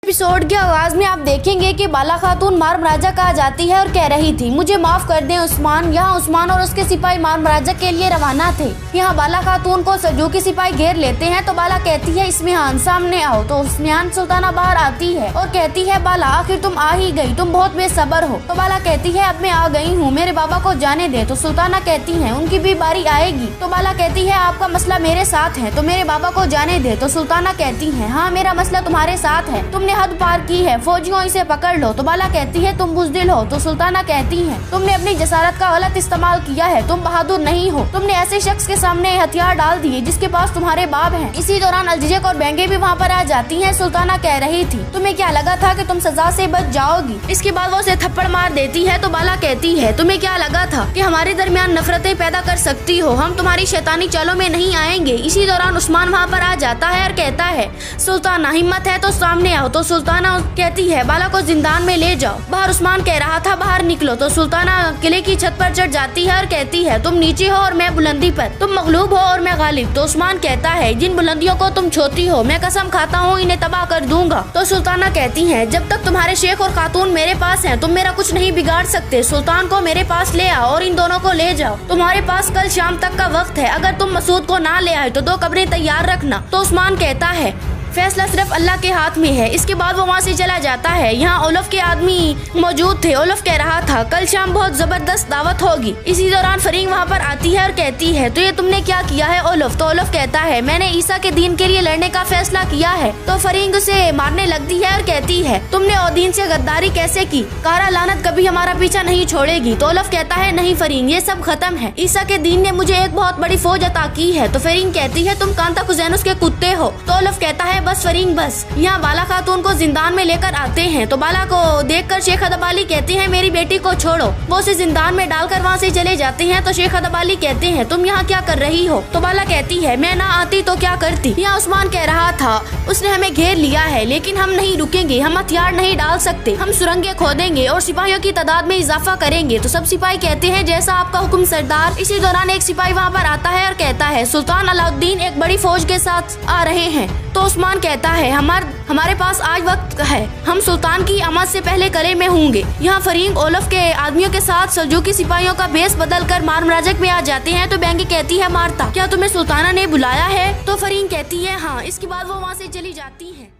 Episode के आगाज में आप देखेंगे कि बाला खातून मार्म राजा कहा जाती है और कह रही थी, मुझे माफ कर दें उस्मान। यहाँ उस्मान और उसके सिपाही मार्म राजा के लिए रवाना थे। यहाँ बाला खातून को सल्जूकी सिपाही घेर लेते हैं तो बाला कहती है इस्मिहान सामने आओ। तो इस्मिहान सुल्ताना बाहर आती है और कहती है बाला आखिर तुम आ ही गई, तुम बहुत बेसब्र हो। तो बाला कहती है अब मैं आ गई हूँ, मेरे बाबा को जाने दे। तो सुल्ताना कहती है उनकी भी बारी आएगी। तो बाला कहती है आपका मसला मेरे साथ है तो मेरे बाबा को जाने दे। तो सुल्ताना कहती है हाँ मेरा मसला तुम्हारे साथ है, तुमने हद पार की है, फौजियों इसे पकड़ लो। तो बाला कहती है तुम बुज़दिल हो। तो सुल्ताना कहती है तुमने अपनी जसारत का गलत इस्तेमाल किया है, तुम बहादुर नहीं हो, तुमने ऐसे शख्स के सामने हथियार डाल दिए जिसके पास तुम्हारे बाप हैं। इसी दौरान अलजिजक और बेंगे भी वहाँ पर आ जाती हैं। सुल्ताना कह रही थी तुम्हें क्या लगा था कि तुम सजा से बच जाओगी। इसके बाद वो उसे थप्पड़ मार देती है। तो बाला कहती है तुम्हें क्या लगा था कि हमारे दरमियान नफरतें पैदा कर सकती हो, हम तुम्हारी शैतानी चालों में नहीं आएंगे। इसी दौरान उस्मान वहाँ पर आ जाता है और कहता है सुल्ताना हिम्मत है तो सामने आओ। तो सुल्ताना कहती है बाला को जिंदान में ले जाओ। बाहर उस्मान कह रहा था बाहर निकलो। तो सुल्ताना किले की छत पर चढ़ जाती है और कहती है तुम नीचे हो और मैं बुलंदी पर, तुम मगलूब हो और मैं गालिब। तो उस्मान कहता है जिन बुलंदियों को तुम छोती हो मैं कसम खाता हूँ इन्हें तबाह कर दूंगा। तो सुल्ताना कहती है जब तक तुम्हारे शेख और खातून मेरे पास हैं तुम मेरा कुछ नहीं बिगाड़ सकते। सुल्तान को मेरे पास ले आओ और इन दोनों को ले जाओ, तुम्हारे पास कल शाम तक का वक्त है। अगर तुम मसूद को ना ले आए तो 2 कब्रें तैयार रखना। तो उस्मान कहता है फैसला सिर्फ अल्लाह के हाथ में है। इसके बाद वो वहाँ से चला जाता है। यहाँ ओलफ के आदमी मौजूद थे। ओलफ कह रहा था कल शाम बहुत जबरदस्त दावत होगी। इसी दौरान फरींग वहाँ पर आती है और कहती है तो ये तुमने क्या किया है ओलफ। तो ओलफ कहता है मैंने ईसा के दीन के लिए लड़ने का फैसला किया है। तो फरींग उसे मारने लगती है और कहती है तुमने ओदीन से गद्दारी कैसे की, कारा लानत कभी हमारा पीछा नहीं छोड़ेगी। तो ओलफ कहता है नहीं फरींग ये सब खत्म है, ईसा के दीन ने मुझे एक बहुत बड़ी फौज अता की है। तो फरींग कहती है तुम कांता खुजैनुस के कुत्ते हो। तो ओलफ कहता है बस फरींग बस। यहाँ बाला खातून को जिंदान में लेकर आते हैं। तो बाला को देखकर शेख अदबाली कहते हैं मेरी बेटी को छोड़ो। वो उसे जिंदान में डालकर वहाँ से चले जाते हैं। तो शेख अदबाली कहते हैं तुम यहाँ क्या कर रही हो। तो बाला कहती है मैं ना आती तो क्या करती। यहाँ उस्मान कह रहा था उसने हमें घेर लिया है लेकिन हम नहीं रुकेंगे, हम हथियार नहीं डाल सकते, हम सुरंगें खोदेंगे और सिपाहियों की तादाद में इजाफा करेंगे। तो सब सिपाही कहते हैं जैसा आपका हुक्म सरदार। इसी दौरान एक सिपाही वहाँ पर आता है और कहता है सुल्तान अलाउद्दीन एक बड़ी फौज के साथ आ रहे हैं। तो उस्मान कहता है हमारे पास आज वक्त है, हम सुल्तान की आमद से पहले किले में होंगे। यहाँ फरींग ओलफ के आदमियों के साथ सल्जूकी सिपाहियों का भेष बदल कर मार्म राजक में आ जाते हैं। तो बेंगे कहती है मारता क्या तुम्हें सुल्ताना ने बुलाया है। तो फरींग कहती है हाँ। इसके बाद वो वहाँ से चली जाती है।